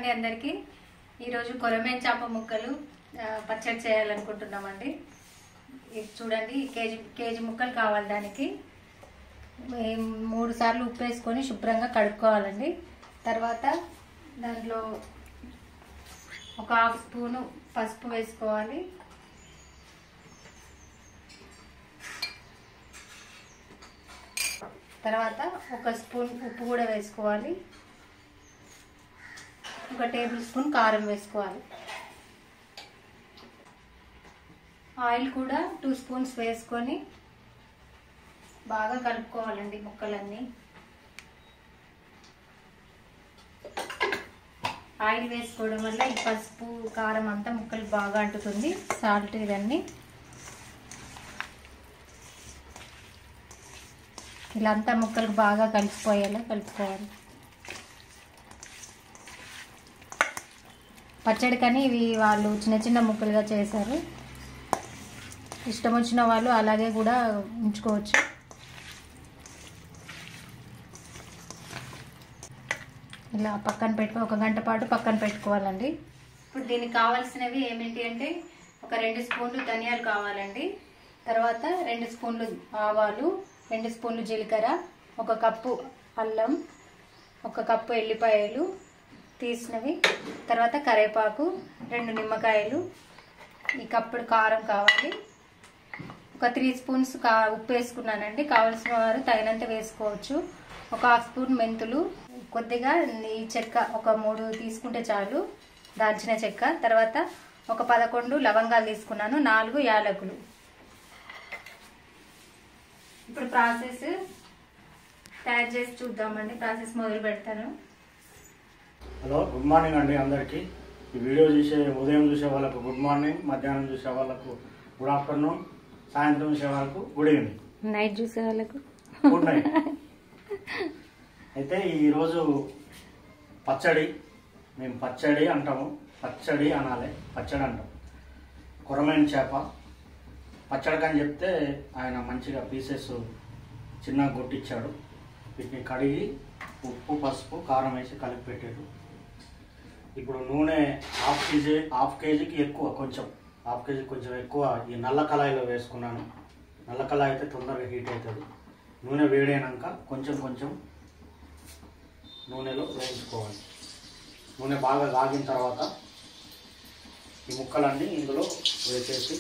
అండి అందరికీ. ఈరోజు కొరమేను చేప ముక్కలు పచ్చడి చేయాలనుకుంటున్నామండి. ఇది చూడండి, కేజీ ముక్కలు కావాలి. దానికి 3 సార్లు ఉప్పు వేసుకొని శుభ్రంగా కడుక్కోవాలండి. తర్వాత దాంట్లో ఒక 1/2 స్పూను పసుపు వేసుకోవాలి. తర్వాత 1 స్పూన్ ఉప్పు కూడా వేసుకోవాలి. 1 టేబుల్ స్పూన్ కారం వేసుకోవాలి. ఆయిల్ కూడా 2 స్పూన్స్ వేసుకొని బాగా కలుపుకోవాలండి ముక్కలన్నీ. ఆయిల్ వేసుకోవడం వల్ల ఈ పసుపు కారం అంతా ముక్కలు బాగా అంటుతుంది. సాల్ట్ ఇవన్నీ ఇలా అంతా ముక్కలు బాగా కలిసిపోయేలా కలుపుకోవాలి. పచ్చడి కానీ ఇవి వాళ్ళు చిన్న చిన్న ముక్కలుగా చేశారు. ఇష్టం వచ్చిన వాళ్ళు అలాగే కూడా ఉంచుకోవచ్చు. ఇలా పక్కన పెట్టుకో, 1 గంట పాటు పక్కన పెట్టుకోవాలండి. ఇప్పుడు దీనికి కావాల్సినవి ఏమిటి అంటే, ఒక 2 స్పూన్లు ధనియాలు కావాలండి. తర్వాత 2 స్పూన్లు ఆవాలు, 2 స్పూన్లు జీలకర్ర, 1 కప్పు అల్లం, 1 కప్పు ఎల్లిపాయలు తీసినవి, తర్వాత కరివేపాకు, 2 నిమ్మకాయలు, ఈ కప్పుడు కారం కావాలి. ఒక 3 స్పూన్స్ ఉప్పు వేసుకున్నానండి. కావలసిన వారు తగినంత వేసుకోవచ్చు. 1/2 స్పూన్ మెంతులు, కొద్దిగా ఈ చెక్క ఒక 3 తీసుకుంటే చాలు, దాల్చిన చెక్క. తర్వాత ఒక 11 లవంగాలు తీసుకున్నాను, 4 యాలకులు. ఇప్పుడు ప్రాసెస్ తయారు చేసి చూద్దామండి. ప్రాసెస్ మొదలు పెడతాను. హలో, గుడ్ మార్నింగ్ అండి అందరికీ. ఈ వీడియో ఉదయం చూసే వాళ్ళకు గుడ్ మార్నింగ్, మధ్యాహ్నం చూసే వాళ్ళకు గుడ్ ఆఫ్టర్నూన్, సాయంత్రం చూసే వాళ్ళకు గుడ్ ఈవినింగ్, నైట్ చూసే వాళ్ళకు గుడ్ నైట్. అయితే ఈరోజు పచ్చడి, మేము పచ్చడి అంటాము, పచ్చడి అనాలి, పచ్చడి అంటాం. కొరమేను చేప పచ్చడికి అని చెప్తే ఆయన మంచిగా పీసెస్ చిన్నగా కొట్టించాడు. వీటిని కడిగి ఉప్పు పసుపు కారం వేసి కలిపి పెట్టాడు. ఇప్పుడు నూనె హాఫ్ కేజీకి ఎక్కువ, కొంచెం హాఫ్ కేజీకి కొంచెం ఎక్కువ ఈ నల్ల కళాయిలో వేసుకున్నాను. నల్ల కళాయి అయితే తొందరగా హీట్ అవుతుంది. నూనె వేడైనాక కొంచెం నూనెలో వేయించుకోవాలి. నూనె బాగా కాగిన తర్వాత ఈ ముక్కలన్నీ ఇందులో వేసేసి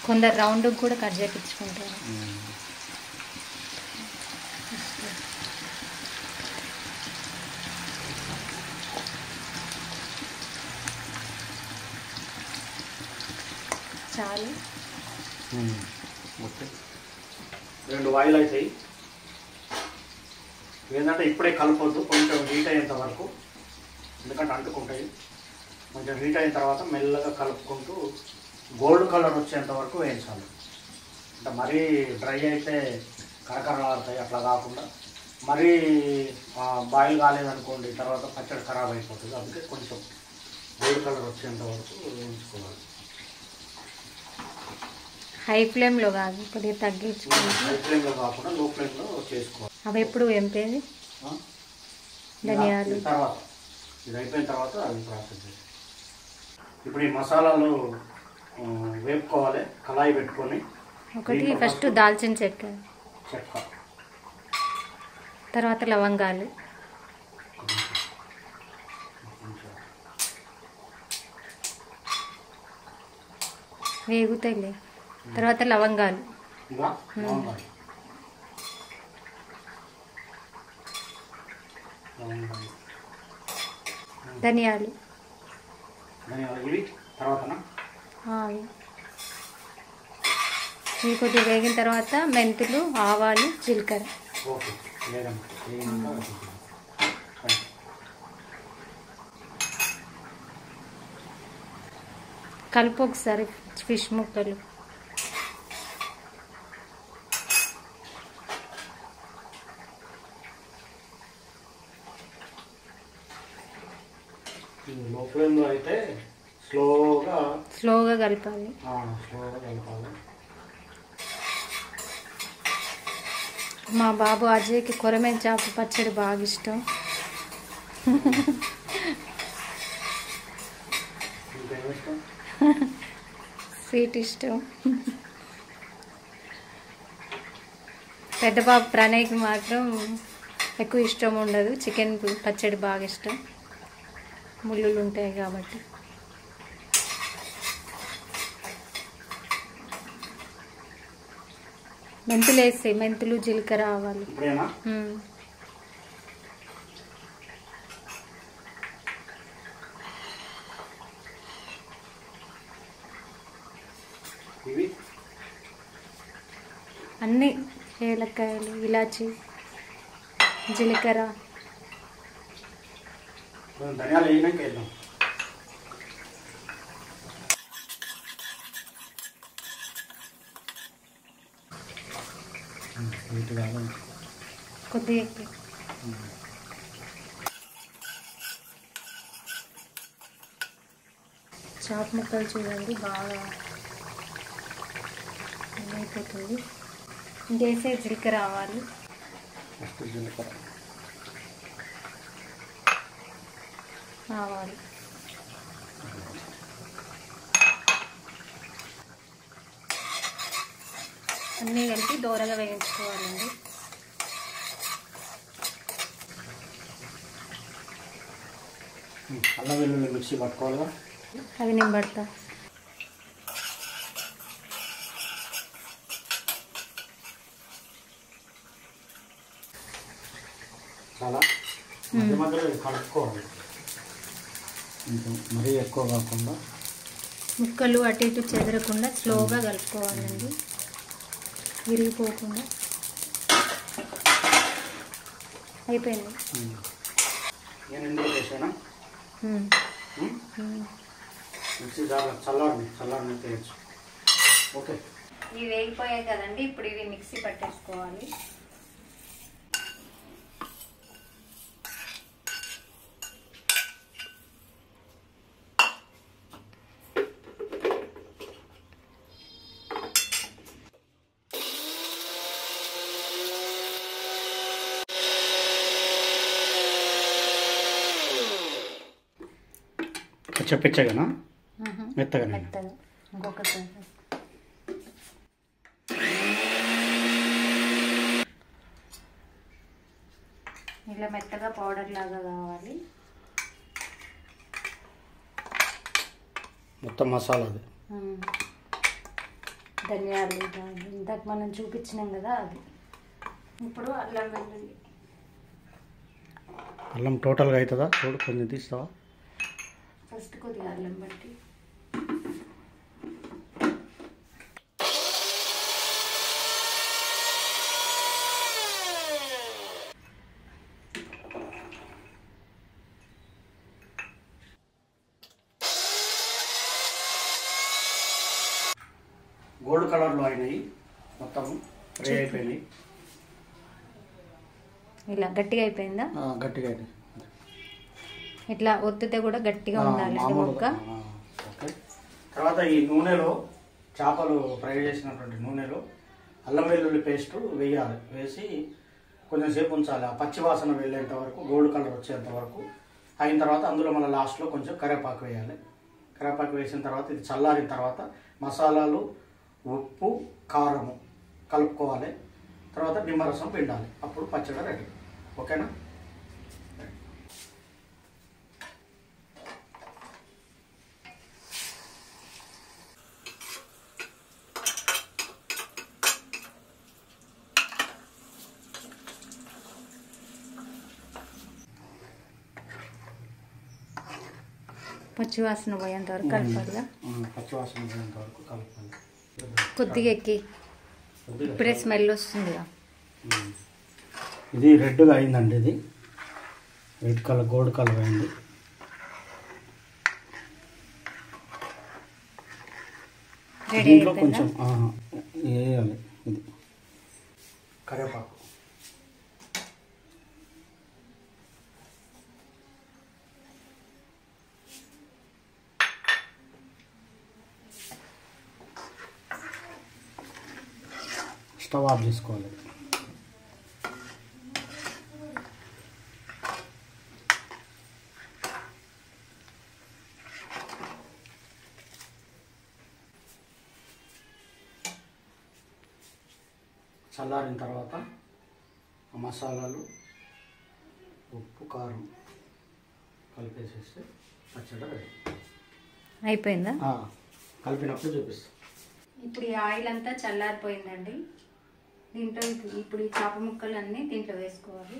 కొందరు రౌండ్ కూడా కట్ చేయించుకుంటారు. చాలు, 2 వాయిల్ అవుతాయి. ఏంటంటే ఇప్పుడే కలపొద్దు, కొంచెం హీట్ అయ్యేంత వరకు, ఎందుకంటే అంటుకుంటాయి. కొంచెం హీట్ అయిన తర్వాత మెల్లగా కలుపుకుంటూ గోల్డ్ కలర్ వచ్చేంత వరకు వేయించాలి. అంటే మరీ డ్రై అయితే కరకరలాడతాయి, అట్లా కాకుండా మరీ బాయిల్ కాలేదనుకోండి తర్వాత పచ్చడి ఖరాబ్ అయిపోతుంది. అందుకే కొంచెం గోల్డ్ కలర్ వచ్చేంత వరకు వేయించుకోవాలి. హై ఫ్లేమ్లో కాదు, కొద్దిగా తగ్గించుకోవాలి. హై ఫ్లేమ్లో కాకుండా లో ఫ్లేమ్లో చేసుకోవాలి. అవి ఎప్పుడు ఎంపేది ధనియాలు తర్వాత ఇది అయిపోయిన తర్వాత అవి ప్రాసెస్ చేసి ఇప్పుడు ఈ మసాలాలు వేపుకోవాలి. కళాయి పెట్టుకొని ఒకటి ఫస్ట్ దాల్చిన చెక్క, తర్వాత లవంగాలు, వేగుతాయిలే. తర్వాత లవంగాలు, ధనియాలు, ఇవి తర్వాతనా ఇవి కొద్దిగా వేగిన తర్వాత మెంతులు, ఆవాలు, జీలకర్ర. కలుపు ఒకసారి ఫిష్ ముక్కలు. లో ఫ్లేమ్లో అయితే స్లోగా కలపాలి. స్లోగా కలపాలి. మా బాబు అజయ్కి కొరమేను చేప పచ్చడి బాగా ఇష్టం. స్వీట్ ఇష్టం. పెద్ద బాబు ప్రణయ్కి మాత్రం ఎక్కువ ఇష్టం ఉండదు. చికెన్ పచ్చడి బాగా ఇష్టం, ముళ్ళులు ఉంటాయి కాబట్టి. మెంతులు వేస్తాయి, మెంతులు జీలకర్ర ఆవాలు. అన్నీ ఏలక్కాయలు, ఇలాచి, జీలకర్ర. ధనియాలు వేయడానికి వేద్దాం. కొద్దిగా చాప్ ముక్కలు చూడండి బాగా అయిపోతుంది. ఇంకేసే జీలకర్ర ఆవాలు, ఆవాలు అన్నీ కలిపి దోరగా వేయించుకోవాలండి. అల్లం వెల్లుల్లి మిక్సీ పట్టుకోవాలిగా, అవి నేను పడతా. చాలా మధ్య మధ్యలో కలుపుకోవాలి, మరీ ఎక్కువ కాకుండా. ముక్కలు అటు ఇటు చెదరకుండా స్లోగా కలుపుకోవాలండి, విరిగిపోకుండా. అయిపోయింది. నేను ఇందులో వేసానా మిక్సీ చల్లారిని వేయచ్చు. ఓకే, ఇవి వేగిపోయాయి కదండి. ఇప్పుడు ఇవి మిక్సీ పట్టేసుకోవాలి. పిచ్చగానా మెత్తగా? మెత్తగా. ఇంకొకటి ఇలా మెత్తగా పౌడర్ లాగా కావాలి. మొత్తం మసాలా అది. ధనియాలు ఇందాక మనం చూపించినాం కదా అది. ఇప్పుడు అల్లం వెల్లుల్లి. అల్లం టోటల్గా అవుతుందా? చూడు, కొంచెం తీస్తావా? ఫస్ట్ కొద్దిగా అల్లం బట్టి. గోల్డ్ కలర్లో అయినాయి, మొత్తం ఫ్రై అయిపోయినాయి. ఇలా గట్టిగా అయిపోయిందా? గట్టిగా అయినాయి. ఇట్లా ఒత్తితే కూడా గట్టిగా ఉండాలి ముక్క. ఓకే. తర్వాత ఈ నూనెలో చేపలు ఫ్రై చేసినటువంటి నూనెలో అల్లం వెల్లుల్లి పేస్ట్ వేయాలి. వేసి కొంచెం సేపు ఉంచాలి. ఆ పచ్చి వాసన వెళ్ళేంత వరకు, గోల్డ్ కలర్ వచ్చేంత వరకు అయిన తర్వాత అందులో మన లాస్ట్లో కొంచెం కరివేపాకు వేయాలి. కరివేపాకు వేసిన తర్వాత ఇది చల్లారిన తర్వాత మసాలాలు, ఉప్పు, కారము కలుపుకోవాలి. తర్వాత నిమ్మరసం పిండాలి. అప్పుడు పచ్చడి రెడీ. ఓకేనా? పచ్చివాసన పోయేంత వరకు కలపాలిగా. పచ్చివాసన పోయేంత వరకు కలపాలి. కొద్దిగా ఎక్కి ఇప్పుడే స్మెల్ వస్తుందిగా. ఇది రెడ్గా అయిందండి. ఇది రెడ్ కలర్, గోల్డ్ కలర్ అయింది. దీంట్లో కొంచెం వేయాలి. ఇది కరివేపాకు. స్టవ్ ఆఫ్ చేసుకోవాలి. చల్లారిన తర్వాత ఆ మసాలాలు, ఉప్పు, కారం కలిపేసేస్తే పచ్చడి రెడీ అయిపోయిందా? కలిపినప్పుడు చూపిస్తాం. ఇప్పుడు ఈ ఆయిల్ అంతా చల్లారిపోయిందండి. దీంట్లో ఇప్పుడు ఈ చేప ముక్కలు అన్నీ దీంట్లో వేసుకోవాలి.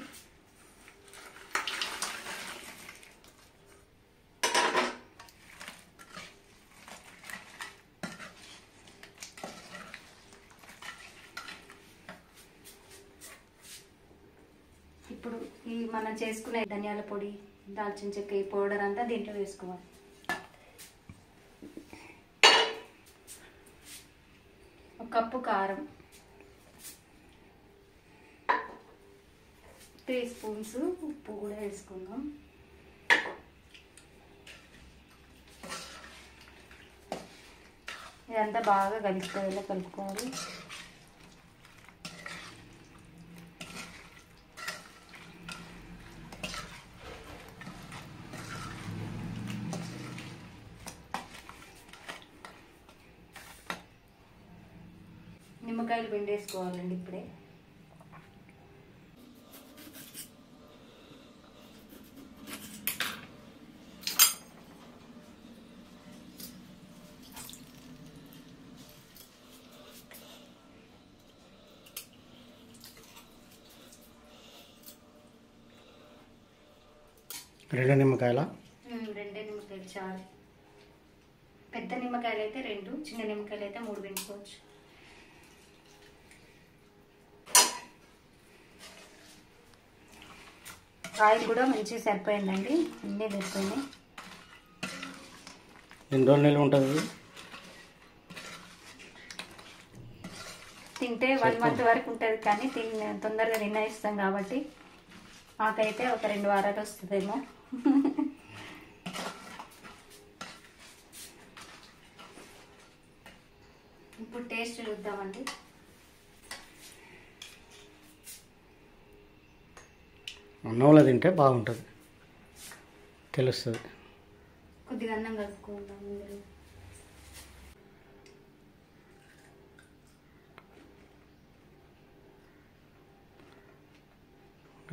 ఇప్పుడు ఈ మనం చేసుకునే ధనియాల పొడి, దాల్చిన చెక్క, ఈ పౌడర్ అంతా దీంట్లో వేసుకోవాలి. ఒక కప్పు కారం, 3 స్పూన్స్ ఉప్పు కూడా వేసుకుందాం. ఇదంతా బాగా కలిసిపోయేలా కలుపుకోవాలి. నిమ్మకాయలు పిండేసుకోవాలండి ఇప్పుడే. రెండే నిమ్మకాయలు చాలు. పెద్ద నిమ్మకాయలు అయితే 2, చిన్న నిమ్మకాయలు అయితే 3 పిండుకోవచ్చు. ఆయిల్ కూడా మంచిగా సరిపోయిందండి, అన్నీ సరిపోయినాయి. ఎన్ని రోజులు నిల్వ ఉంటుంది? తింటే 1 మంత్ వరకు ఉంటుంది, కానీ తొందరగా తినేస్తాం కాబట్టి మాకైతే ఒక 2 వారాలు వస్తుందేమో. ఇప్పుడు టేస్ట్ చూద్దామండి. అన్నంలో తింటే బాగుంటుంది, తెలుస్తుంది. కొద్దిగా అన్నం కలుపుకుందాం ఇందులో.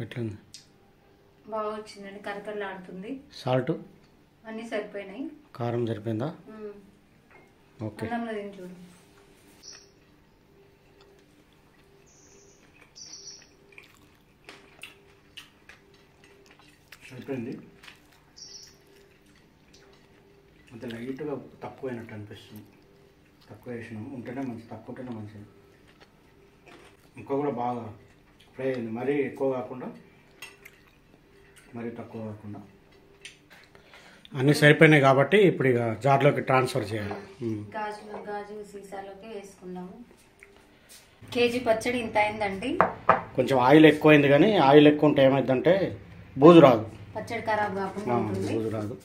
ఎట్లుంది? బాగా వచ్చిందండి, కరకరలాడుతుంది. సాల్ట్ అన్నీ సరిపోయినాయి. కారం సరిపోయిందా? ఓకే. అన్నంలో తిని చూడు. సరిపోయింది. అంత లైట్గా తక్కువైనట్టు అనిపిస్తుంది. తక్కువ వేసినాము, ఉంటేనే మంచి, తక్కువ ఉంటేనే మంచిది. ఇంకా కూడా బాగా ఫ్రై అయింది, మరీ ఎక్కువ కాకుండా మరీ తక్కువ కాకుండా. అన్నీ సరిపోయినాయి కాబట్టి ఇప్పుడు ఇక జార్లోకి ట్రాన్స్ఫర్ చేయాలి. గాజు సీసాలోకి వేసుకున్నాము. కేజీ పచ్చడి ఇంత అయిందండి. కొంచెం ఆయిల్ ఎక్కువైంది, కానీ ఆయిల్ ఎక్కువ ఉంటే ఏమైందంటే బూజు రాదు, పచ్చడి ఖరాబ్ కాకుండా ఉంటుంది. బూజు రాదు.